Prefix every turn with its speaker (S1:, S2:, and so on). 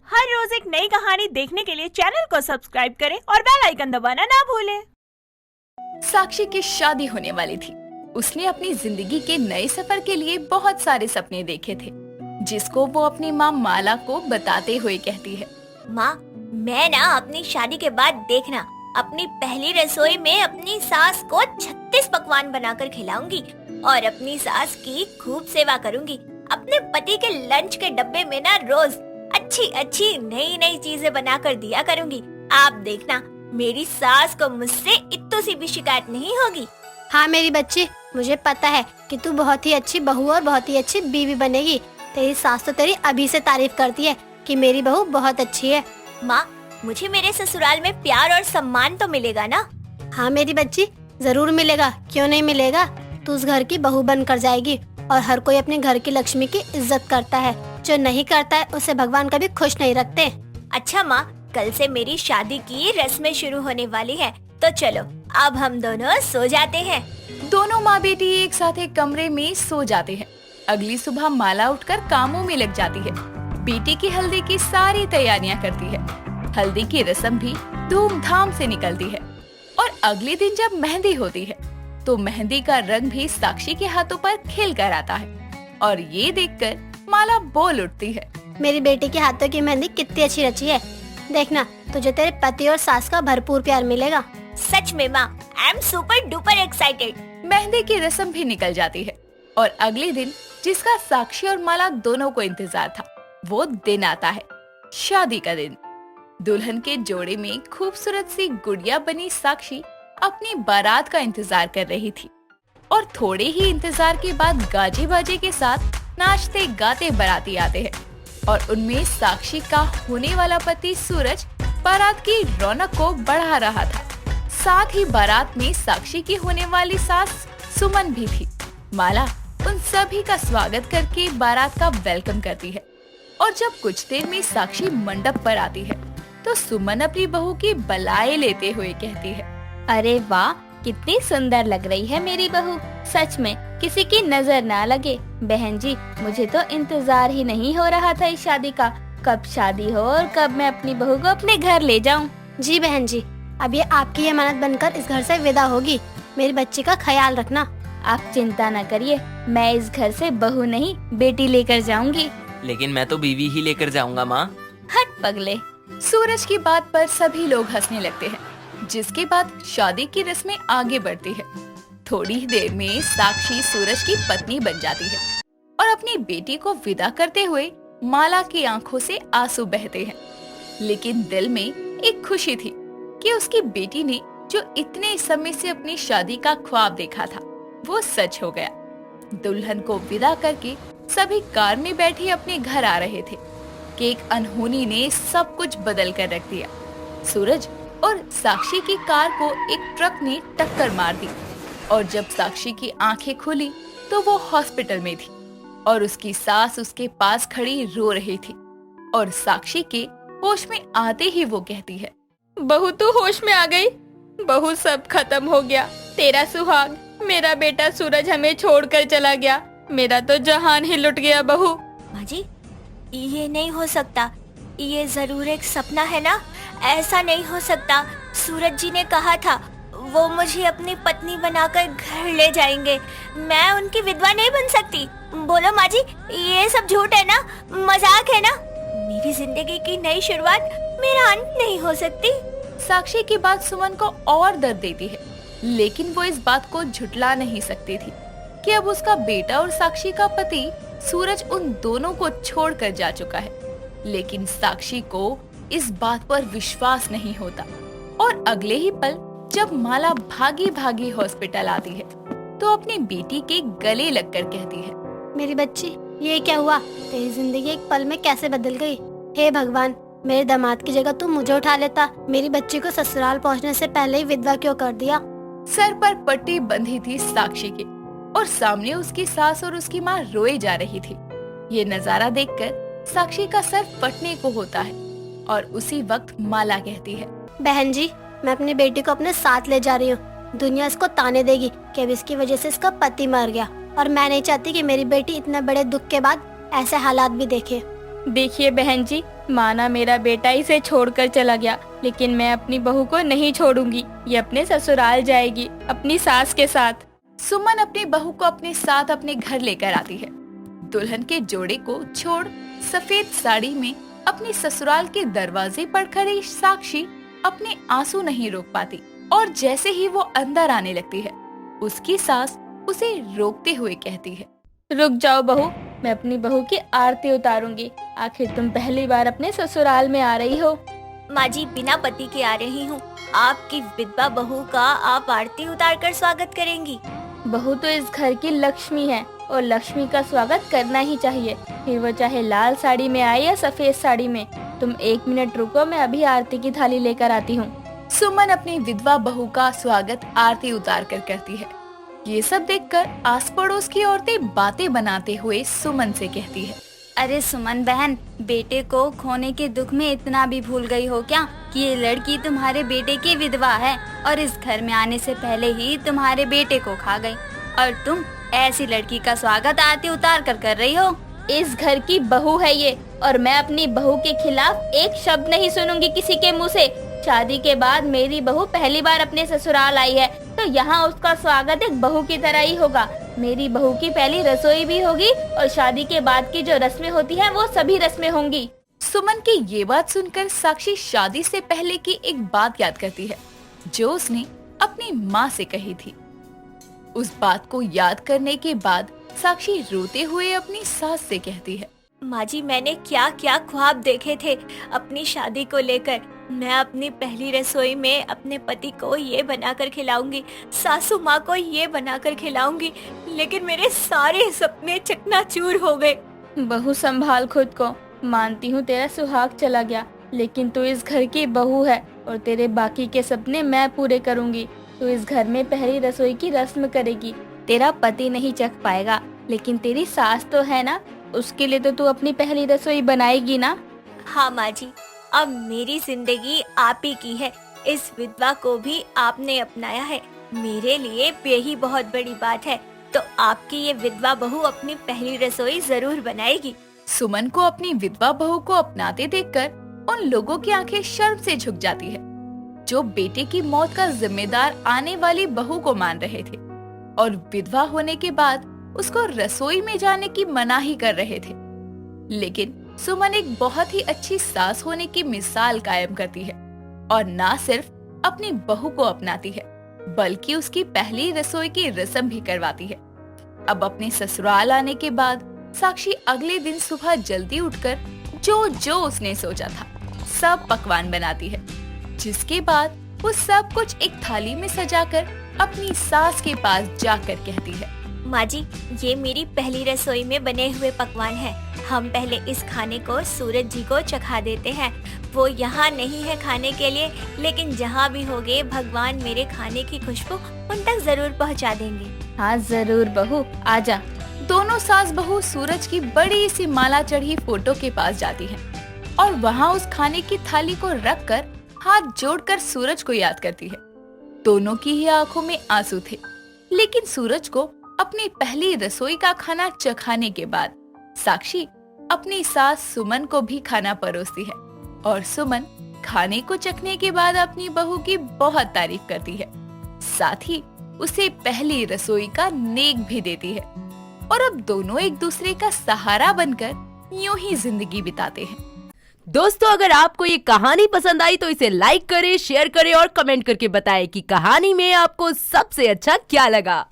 S1: हर रोज एक नई कहानी देखने के लिए चैनल को सब्सक्राइब करें और बेल आइकन दबाना ना भूलें।
S2: साक्षी की शादी होने वाली थी। उसने अपनी जिंदगी के नए सफर के लिए बहुत सारे सपने देखे थे, जिसको वो अपनी माँ माला को बताते हुए कहती है।
S3: माँ, मैं ना अपनी शादी के बाद देखना अपनी पहली रसोई में अपनी सास को 36 पकवान बनाकर खिलाऊंगी और अपनी सास की खूब सेवा करूंगी। अपने पति के लंच के डब्बे में ना रोज अच्छी अच्छी नई नई चीजें बनाकर दिया करूंगी। आप देखना मेरी सास को मुझसे इत्तू सी भी शिकायत नहीं होगी।
S4: हाँ मेरी बच्ची, मुझे पता है कि तू बहुत ही अच्छी बहू और बहुत ही अच्छी बीवी बनेगी। तेरी सास तो तेरी अभी से तारीफ करती है कि मेरी बहू बहुत अच्छी है।
S3: माँ, मुझे मेरे ससुराल में प्यार और सम्मान तो मिलेगा ना?
S4: हाँ मेरी बच्ची, जरूर मिलेगा, क्यों नहीं मिलेगा। तू उस घर की बहू बनकर जाएगी और हर कोई अपने घर की लक्ष्मी की इज्जत करता है। जो नहीं करता है उसे भगवान कभी खुश नहीं रखते।
S3: अच्छा माँ, कल से मेरी शादी की रस्में शुरू होने वाली है, तो चलो अब हम दोनों सो जाते हैं।
S2: दोनों माँ बेटी एक साथ एक कमरे में सो जाते हैं। अगली सुबह माला उठकर कामों में लग जाती है। बेटी की हल्दी की सारी तैयारियां करती है। हल्दी की रस्म भी धूमधाम से निकलती है और अगले दिन जब मेहंदी होती है तो मेहंदी का रंग भी साक्षी के हाथों पर खिल कर आता है और ये देखकर माला बोल उठती है।
S4: मेरी बेटी के हाथों की मेहंदी कितनी अच्छी रची है। देखना, तुझे तेरे पति और सास का भरपूर प्यार मिलेगा।
S3: सच में माँ, I am super duper excited.
S2: Mehndi की रस्म भी निकल जाती है और अगले दिन, जिसका साक्षी और माला दोनों को इंतजार था, वो दिन आता है, शादी का दिन। दुल्हन के जोड़े में खूबसूरत सी गुड़िया बनी साक्षी अपनी बारात का इंतजार कर रही थी और थोड़े ही इंतजार के बाद गाजे बाजे के साथ नाचते गाते बाराती आते हैं और उनमें साक्षी का होने वाला पति सूरज बारात की रौनक को बढ़ा रहा था। साथ ही बारात में साक्षी की होने वाली सास सुमन भी थी। माला उन सभी का स्वागत करके बारात का वेलकम करती है और जब कुछ देर में साक्षी मंडप पर आती है तो सुमन अपनी बहू की बलाए लेते हुए कहती है,
S5: अरे वाह, कितनी सुंदर लग रही है मेरी बहू। सच में किसी की नजर ना लगे। बहन जी, मुझे तो इंतजार ही नहीं हो रहा था इस शादी का। कब शादी हो और कब मैं अपनी बहू को अपने घर ले जाऊं।
S4: जी बहन जी, अब ये आपकी अमानत बनकर इस घर से विदा होगी। मेरी बच्ची का ख्याल रखना।
S5: आप चिंता न करिए, मैं इस घर से बहू नहीं बेटी लेकर जाऊंगी।
S6: लेकिन मैं तो बीवी ही लेकर जाऊंगा माँ।
S5: हट पगले।
S2: सूरज की बात पर सभी लोग हंसने लगते हैं, जिसके बाद शादी की रस्में आगे बढ़ती है। थोड़ी ही देर में साक्षी सूरज की पत्नी बन जाती है और अपनी बेटी को विदा करते हुए माला की आंखों से आंसू बहते हैं। लेकिन दिल में एक खुशी थी कि उसकी बेटी ने जो इतने समय से अपनी शादी का ख्वाब देखा था, वो सच हो गया। दुल्हन को विदा करके सभी कार में बैठे अपने घर आ रहे थे कि एक अनहोनी ने सब कुछ बदल कर रख दिया। सूरज और साक्षी की कार को एक ट्रक ने टक्कर मार दी और जब साक्षी की आंखें खुली तो वो हॉस्पिटल में थी और उसकी सास उसके पास खड़ी रो रही थी और साक्षी के होश में आते ही वो कहती है,
S5: बहू तू होश में आ गई। बहू सब खत्म हो गया। तेरा सुहाग, मेरा बेटा सूरज हमें छोड़कर चला गया। मेरा तो जहान ही लुट गया बहू।
S3: माँ जी, ये नहीं हो सकता। ये जरूर एक सपना है ना? ऐसा नहीं हो सकता। सूरज जी ने कहा था वो मुझे अपनी पत्नी बनाकर घर ले जाएंगे। मैं उनकी विधवा नहीं बन सकती। बोलो माँ जी, ये सब झूठ है ना? मजाक है ना? मेरी जिंदगी की नई शुरुआत मेरा अंत नहीं हो सकती।
S2: साक्षी की बात सुमन को और दर्द देती है, लेकिन वो इस बात को झुटला नहीं सकती थी कि अब उसका बेटा और साक्षी का पति सूरज उन दोनों को छोड़कर जा चुका है। लेकिन साक्षी को इस बात पर विश्वास नहीं होता और अगले ही पल जब माला भागी भागी हॉस्पिटल आती है तो अपनी बेटी के गले लगकर कहती है,
S4: मेरी बच्ची, ये क्या हुआ? तेरी जिंदगी एक पल में कैसे बदल गई? हे भगवान, मेरे दामाद की जगह तू मुझे उठा लेता। मेरी बच्ची को ससुराल पहुंचने से पहले ही विधवा क्यों कर दिया?
S2: सर पर पट्टी बंधी थी साक्षी के और सामने उसकी सास और उसकी माँ रोए जा रही थी। ये नजारा देखकर साक्षी का सर फटने को होता है और उसी वक्त माला कहती है,
S4: बहन जी, मैं अपनी बेटी को अपने साथ ले जा रही हूँ। दुनिया इसको ताने देगी कि अब इसकी वजह से इसका पति मर गया और मैं नहीं चाहती कि मेरी बेटी इतने बड़े दुख के बाद ऐसे हालात भी देखे।
S5: देखिए बहन जी, माना मेरा बेटा इसे छोड़कर चला गया, लेकिन मैं अपनी बहू को नहीं छोड़ूंगी। ये अपने ससुराल जाएगी अपनी सास के साथ।
S2: सुमन अपनी बहू को अपने साथ अपने घर लेकर आती है। दुल्हन के जोड़े को छोड़ सफेद साड़ी में अपने ससुराल के दरवाजे पर खड़ी साक्षी अपने आंसू नहीं रोक पाती और जैसे ही वो अंदर आने लगती है, उसकी सास उसे रोकते हुए कहती है,
S5: रुक जाओ बहू, मैं अपनी बहू की आरती उतारूंगी। आखिर तुम पहली बार अपने ससुराल में आ रही हो।
S3: माँ जी, बिना पति के आ रही हूँ। आपकी विधवा बहू का आप आरती उतार कर स्वागत करेंगी।
S5: बहू तो इस घर की लक्ष्मी है और लक्ष्मी का स्वागत करना ही चाहिए, फिर वो चाहे लाल साड़ी में आए या सफेद साड़ी में। तुम 1 मिनट रुको, मैं अभी आरती की थाली लेकर आती हूँ।
S2: सुमन अपनी विधवा बहू का स्वागत आरती उतार कर करती है। ये सब देखकर आस पड़ोस की औरतें बातें बनाते हुए सुमन से कहती है,
S7: अरे सुमन बहन, बेटे को खोने के दुख में इतना भी भूल गई हो क्या कि ये लड़की तुम्हारे बेटे की विधवा है और इस घर में आने से पहले ही तुम्हारे बेटे को खा गई, और तुम ऐसी लड़की का स्वागत आरती उतार कर रही हो।
S5: इस घर की बहू है ये, और मैं अपनी बहू के खिलाफ एक शब्द नहीं सुनूंगी किसी के मुँह से। शादी के बाद मेरी बहू पहली बार अपने ससुराल आई है, तो यहाँ उसका स्वागत एक बहू की तरह ही होगा। मेरी बहू की पहली रसोई भी होगी और शादी के बाद की जो रस्में होती हैं वो सभी रस्में होंगी।
S2: सुमन की ये बात सुनकर साक्षी शादी से पहले की एक बात याद करती है जो उसने अपनी माँ से कही थी। उस बात को याद करने के बाद साक्षी रोते हुए अपनी सास से कहती है,
S3: माँ जी, मैंने क्या क्या ख्वाब देखे थे अपनी शादी को लेकर। मैं अपनी पहली रसोई में अपने पति को ये बनाकर खिलाऊंगी, सासू माँ को ये बनाकर खिलाऊंगी, लेकिन मेरे सारे सपने चकनाचूर हो गए।
S5: बहू संभाल खुद को। मानती हूँ तेरा सुहाग चला गया, लेकिन तू इस घर की बहू है और तेरे बाकी के सपने मैं पूरे करूँगी। तू इस घर में पहली रसोई की रस्म करेगी। तेरा पति नहीं चख पाएगा, लेकिन तेरी सास तो है ना, उसके लिए तो तू अपनी पहली रसोई बनाएगी ना।
S3: हाँ माँ जी, अब मेरी जिंदगी आप ही की है। इस विधवा को भी आपने अपनाया है, मेरे लिए यही बहुत बड़ी बात है। तो आपकी ये विधवा बहू अपनी पहली रसोई जरूर बनाएगी।
S2: सुमन को अपनी विधवा बहू को अपनाते देखकर उन लोगों की आंखें शर्म से झुक जाती है जो बेटे की मौत का जिम्मेदार आने वाली बहू को मान रहे थे और विधवा होने के बाद उसको रसोई में जाने की मनाही कर रहे थे। लेकिन सुमन एक बहुत ही अच्छी सास होने की मिसाल कायम करती है और ना सिर्फ अपनी बहू को अपनाती है बल्कि उसकी पहली रसोई की रस्म भी करवाती है। अब अपने ससुराल आने के बाद साक्षी अगले दिन सुबह जल्दी उठकर जो उसने सोचा था सब पकवान बनाती है, जिसके बाद वो सब कुछ एक थाली में सजाकर अपनी सास के पास जाकर कहती है,
S3: माँ जी, ये मेरी पहली रसोई में बने हुए पकवान हैं। हम पहले इस खाने को सूरज जी को चखा देते हैं। वो यहाँ नहीं है खाने के लिए, लेकिन जहाँ भी होंगे भगवान मेरे खाने की खुशबू उन तक जरूर पहुँचा देंगे।
S5: हाँ जरूर बहू, आजा।
S2: दोनों सास बहू सूरज की बड़ी सी माला चढ़ी फोटो के पास जाती हैं और वहाँ उस खाने की थाली को रखकर हाथ जोड़कर सूरज को याद करती है। दोनों की ही आंखों में आंसू थे, लेकिन सूरज को अपनी पहली रसोई का खाना चखाने के बाद साक्षी अपनी सास सुमन को भी खाना परोसती है और सुमन खाने को चखने के बाद अपनी बहू की बहुत तारीफ करती है, साथ ही उसे पहली रसोई का नेक भी देती है और अब दोनों एक दूसरे का सहारा बनकर यूं ही जिंदगी बिताते हैं।
S8: दोस्तों, अगर आपको ये कहानी पसंद आई तो इसे लाइक करें, शेयर करें और कमेंट करके बताएं कि कहानी में आपको सबसे अच्छा क्या लगा।